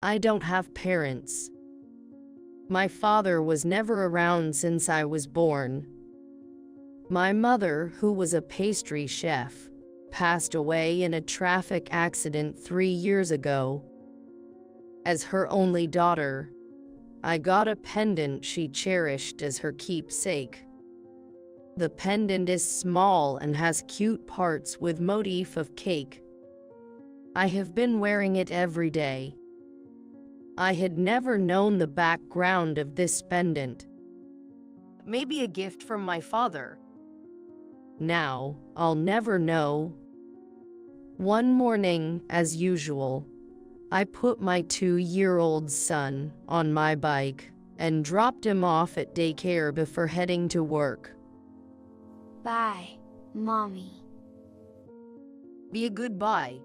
I don't have parents. My father was never around since I was born. My mother, who was a pastry chef, passed away in a traffic accident 3 years ago. As her only daughter, I got a pendant she cherished as her keepsake. The pendant is small and has cute parts with motif of cake. I have been wearing it every day. I had never known the background of this pendant. Maybe a gift from my father. Now, I'll never know. One morning, as usual, I put my 2-year-old son on my bike and dropped him off at daycare before heading to work. Bye, Mommy. Be a good bye.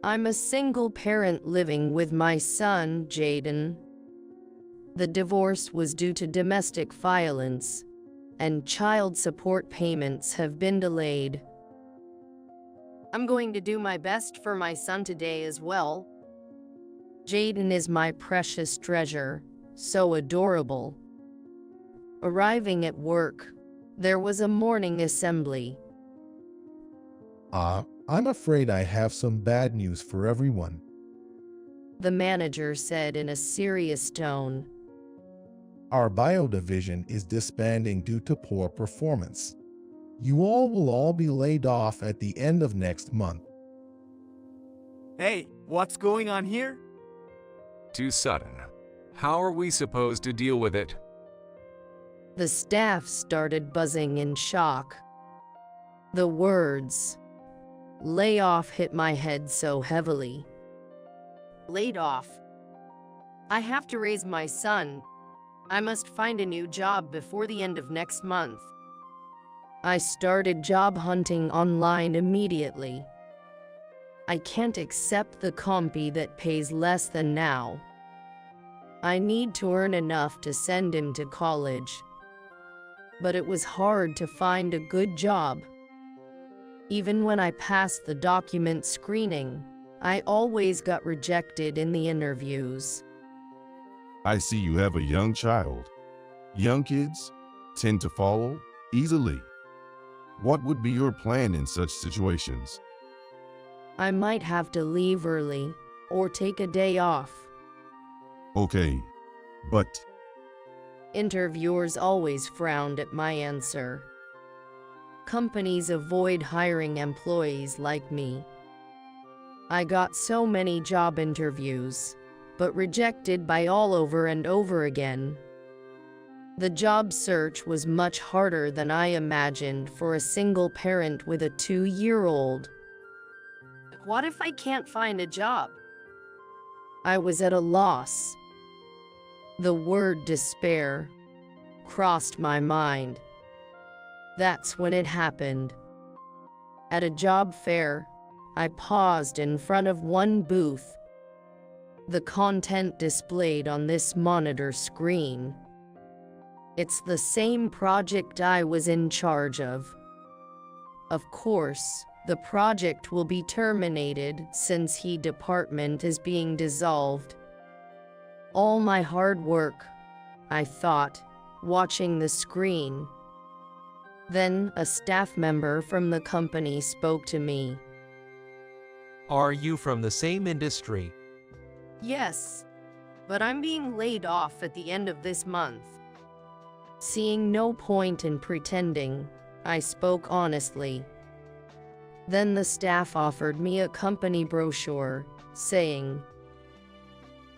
I'm a single parent living with my son, Jaden. The divorce was due to domestic violence, and child support payments have been delayed. I'm going to do my best for my son today as well. Jaden is my precious treasure, so adorable. Arriving at work, there was a morning assembly. I'm afraid I have some bad news for everyone. The manager said in a serious tone. Our bio division is disbanding due to poor performance. You all will all be laid off at the end of next month. Hey, what's going on here? Too sudden. How are we supposed to deal with it? The staff started buzzing in shock. The words, "lay off," hit my head so heavily. Laid off? I have to raise my son. I must find a new job before the end of next month. I started job hunting online immediately. I can't accept the compy that pays less than now. I need to earn enough to send him to college. But it was hard to find a good job. Even when I passed the document screening, I always got rejected in the interviews. I see you have a young child. Young kids tend to follow easily. What would be your plan in such situations? I might have to leave early or take a day off. Okay, but Interviewers always frowned at my answer. Companies avoid hiring employees like me. I got so many job interviews, but rejected by all over and over again. The job search was much harder than I imagined for a single parent with a 2-year-old. What if I can't find a job? I was at a loss. The word despair crossed my mind. That's when it happened. At a job fair, I paused in front of one booth. The content displayed on this monitor screen. It's the same project I was in charge of. Of course, the project will be terminated since the department is being dissolved. All my hard work, I thought, watching the screen. Then a staff member from the company spoke to me. Are you from the same industry? Yes, but I'm being laid off at the end of this month. Seeing no point in pretending, I spoke honestly. Then the staff offered me a company brochure, saying,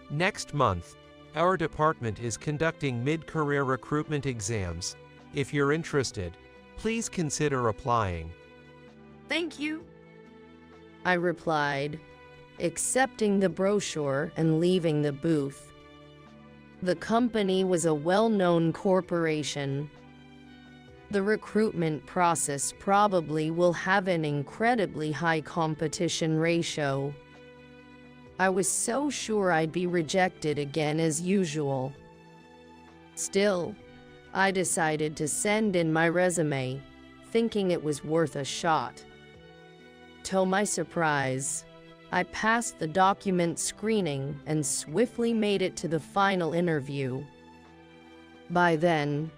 Next month, our department is conducting mid-career recruitment exams. If you're interested, please consider applying. "Thank you," I replied, accepting the brochure and leaving the booth. The company was a well-known corporation. The recruitment process probably will have an incredibly high competition ratio. I was so sure I'd be rejected again as usual. Still, I decided to send in my resume, thinking it was worth a shot. To my surprise, I passed the document screening and swiftly made it to the final interview. By then,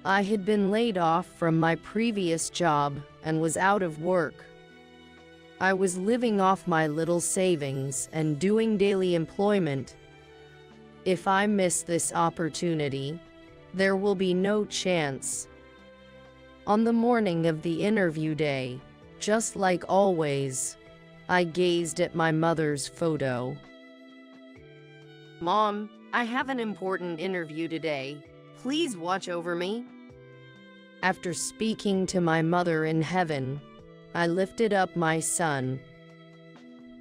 I had been laid off from my previous job and was out of work. I was living off my little savings and doing daily employment. If I miss this opportunity, there will be no chance. On the morning of the interview day, just like always, I gazed at my mother's photo. "Mom, I have an important interview today. Please watch over me." After speaking to my mother in heaven, I lifted up my son.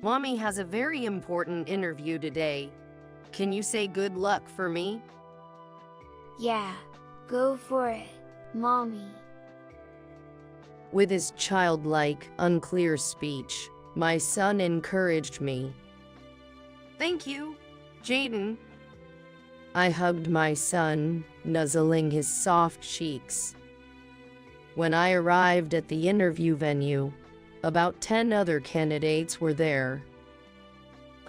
"Mommy has a very important interview today. Can you say good luck for me?" Yeah, go for it, Mommy. With his childlike, unclear speech, my son encouraged me. "Thank you, Jaden." I hugged my son, nuzzling his soft cheeks. When I arrived at the interview venue, about 10 other candidates were there.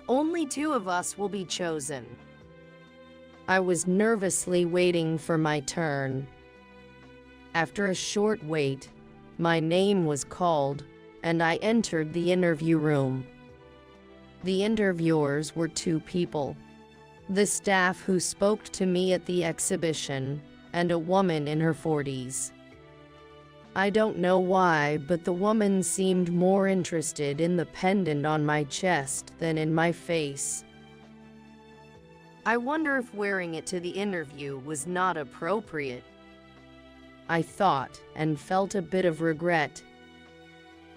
"Only 2 of us will be chosen." I was nervously waiting for my turn. After a short wait, my name was called, and I entered the interview room. The interviewers were 2 people: the staff who spoke to me at the exhibition, and a woman in her 40s. I don't know why, but the woman seemed more interested in the pendant on my chest than in my face. I wonder if wearing it to the interview was not appropriate, I thought, and felt a bit of regret.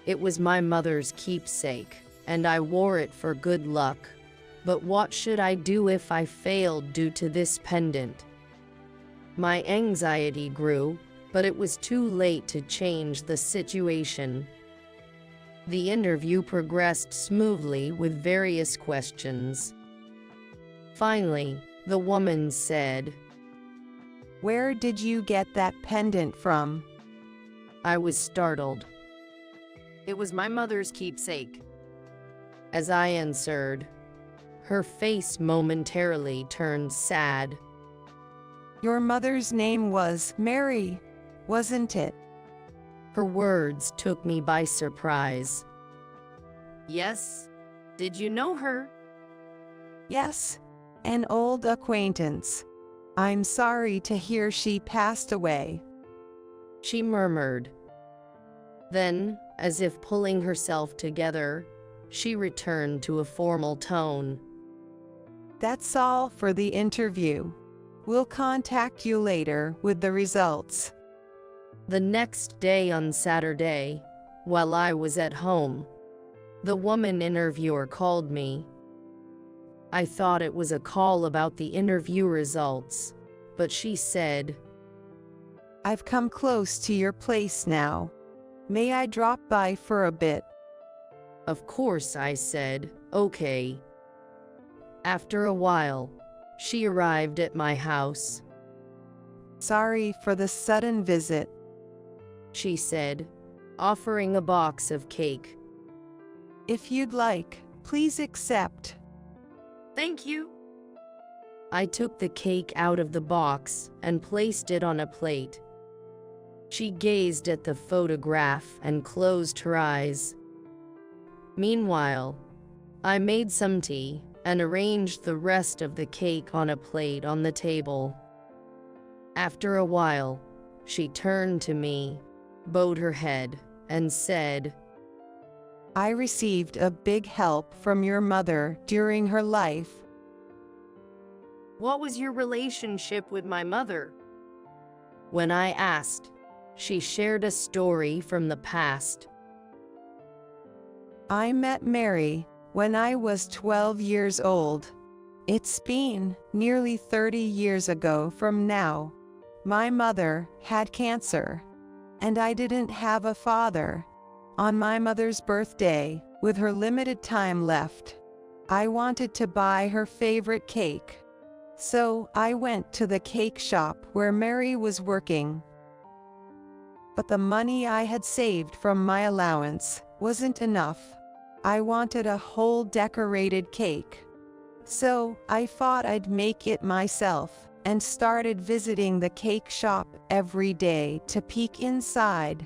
It was my mother's keepsake, and I wore it for good luck. But what should I do if I failed due to this pendant? My anxiety grew, but it was too late to change the situation. The interview progressed smoothly with various questions. Finally, the woman said, "Where did you get that pendant from?" I was startled. "It was my mother's keepsake." As I answered, her face momentarily turned sad. "Your mother's name was Mary, wasn't it?" Her words took me by surprise. "Yes. Did you know her?" "Yes, an old acquaintance. I'm sorry to hear she passed away," she murmured. Then, as if pulling herself together, she returned to a formal tone. "That's all for the interview. We'll contact you later with the results." The next day on Saturday, while I was at home, the woman interviewer called me. I thought it was a call about the interview results, but she said, "I've come close to your place now. May I drop by for a bit?" Of course, I said, "Okay." After a while, she arrived at my house. "Sorry for the sudden visit," she said, offering a box of cake. "If you'd like, please accept." "Thank you." I took the cake out of the box and placed it on a plate. She gazed at the photograph and closed her eyes. Meanwhile, I made some tea and arranged the rest of the cake on a plate on the table. After a while, she turned to me, bowed her head, and said, "I received a big help from your mother during her life." "What was your relationship with my mother?" When I asked, she shared a story from the past. "I met Mary when I was 12 years old. It's been nearly 30 years ago from now. My mother had cancer, and I didn't have a father. On my mother's birthday, with her limited time left, I wanted to buy her favorite cake. So I went to the cake shop where Mary was working. But the money I had saved from my allowance wasn't enough. I wanted a whole decorated cake. So I thought I'd make it myself and started visiting the cake shop every day to peek inside.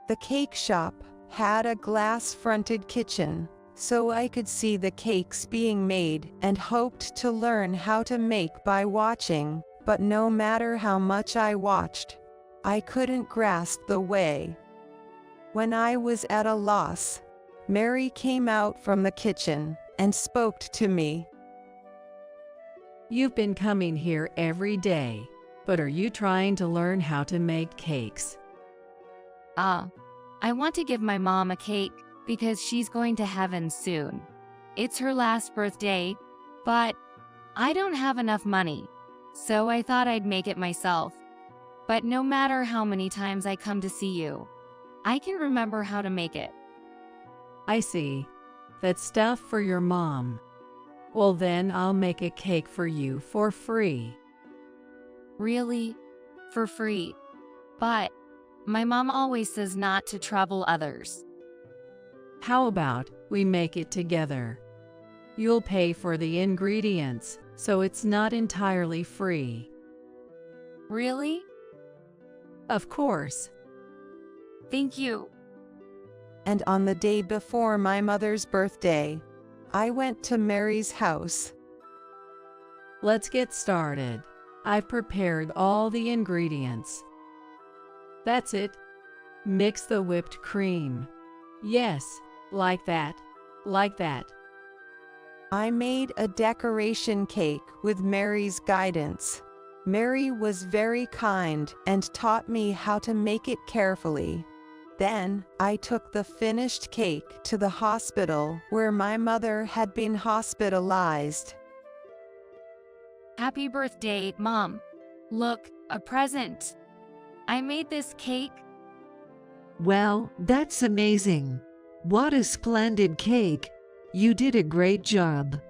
The cake shop had a glass-fronted kitchen, so I could see the cakes being made and hoped to learn how to make by watching, but no matter how much I watched, I couldn't grasp the way. When I was at a loss, Mary came out from the kitchen and spoke to me. You've been coming here every day, but are you trying to learn how to make cakes? I want to give my mom a cake because she's going to heaven soon. It's her last birthday, but I don't have enough money, so I thought I'd make it myself. But no matter how many times I come to see you, I can remember how to make it. I see. That's stuff for your mom. Well, then I'll make a cake for you for free. Really? For free? But my mom always says not to trouble others. How about we make it together? You'll pay for the ingredients, so it's not entirely free. Really? Of course. Thank you. And on the day before my mother's birthday, I went to Mary's house. Let's get started. I've prepared all the ingredients. That's it. Mix the whipped cream. Yes, like that. Like that. I made a decoration cake with Mary's guidance. Mary was very kind and taught me how to make it carefully. Then, I took the finished cake to the hospital where my mother had been hospitalized. Happy birthday, Mom. Look, a present. I made this cake. Well, that's amazing. What a splendid cake. You did a great job.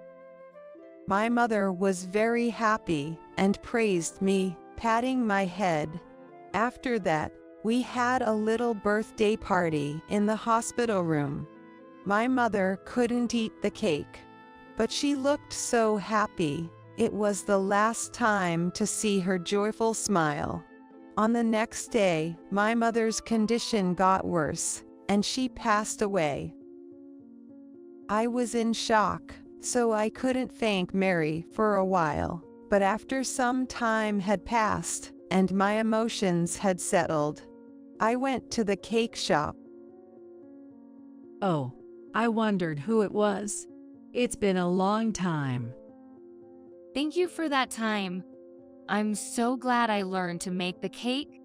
My mother was very happy and praised me, patting my head. After that, we had a little birthday party in the hospital room. My mother couldn't eat the cake, but she looked so happy. It was the last time to see her joyful smile. On the next day, my mother's condition got worse, and she passed away. I was in shock, so I couldn't thank Mary for a while, but after some time had passed, and my emotions had settled, I went to the cake shop. Oh, I wondered who it was. It's been a long time. Thank you for that time. I'm so glad I learned to make the cake.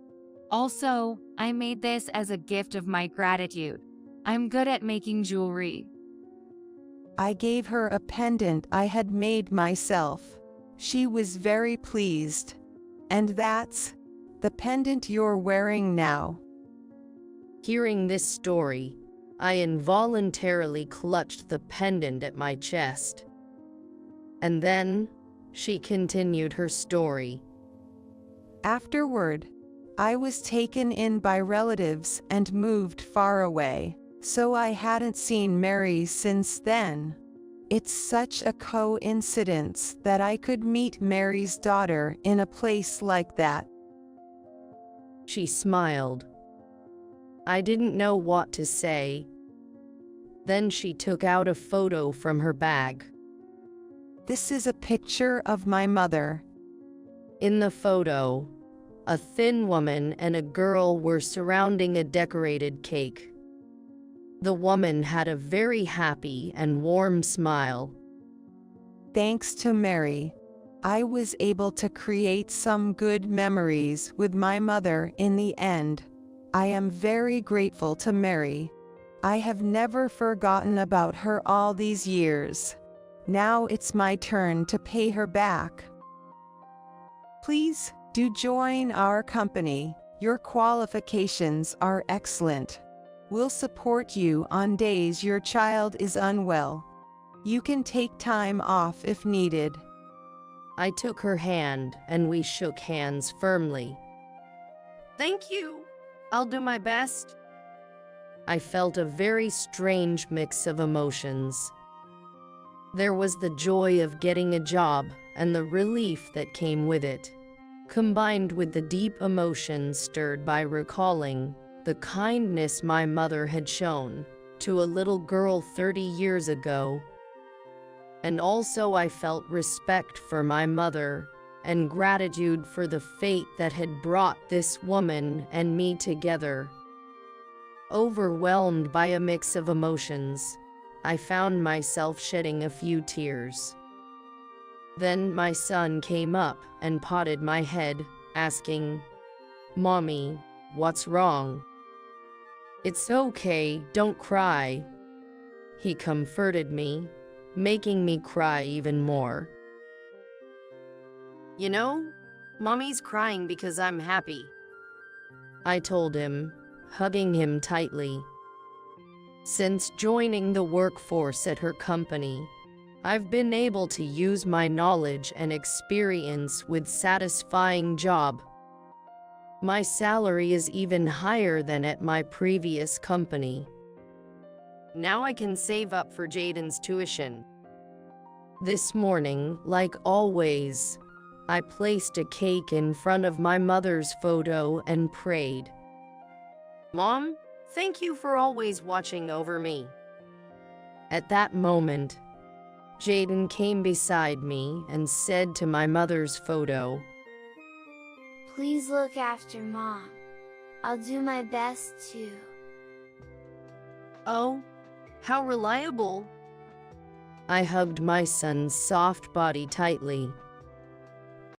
Also, I made this as a gift of my gratitude. I'm good at making jewelry. I gave her a pendant I had made myself. She was very pleased. And that's the pendant you're wearing now. Hearing this story, I involuntarily clutched the pendant at my chest. And then, she continued her story. Afterward, I was taken in by relatives and moved far away, so I hadn't seen Mary since then. It's such a coincidence that I could meet Mary's daughter in a place like that. She smiled. I didn't know what to say. Then she took out a photo from her bag. This is a picture of my mother. In the photo, a thin woman and a girl were surrounding a decorated cake. The woman had a very happy and warm smile. Thanks to Mary, I was able to create some good memories with my mother in the end. I am very grateful to Mary. I have never forgotten about her all these years. Now it's my turn to pay her back. Please do join our company. Your qualifications are excellent. We'll support you on days your child is unwell. You can take time off if needed. I took her hand and we shook hands firmly. Thank you. I'll do my best. I felt a very strange mix of emotions. There was the joy of getting a job and the relief that came with it, combined with the deep emotions stirred by recalling the kindness my mother had shown to a little girl 30 years ago. And also I felt respect for my mother and gratitude for the fate that had brought this woman and me together. Overwhelmed by a mix of emotions, I found myself shedding a few tears. Then my son came up and patted my head, asking, "Mommy, what's wrong?" "It's okay, don't cry." He comforted me, making me cry even more. "You know, Mommy's crying because I'm happy," I told him, hugging him tightly. Since joining the workforce at her company, I've been able to use my knowledge and experience with satisfying job. My salary is even higher than at my previous company. Now I can save up for Jaden's tuition. This morning, like always, I placed a cake in front of my mother's photo and prayed, "Mom, thank you for always watching over me." At that moment, Jaden came beside me and said to my mother's photo, "Please look after Mom. I'll do my best too." "Oh, how reliable." I hugged my son's soft body tightly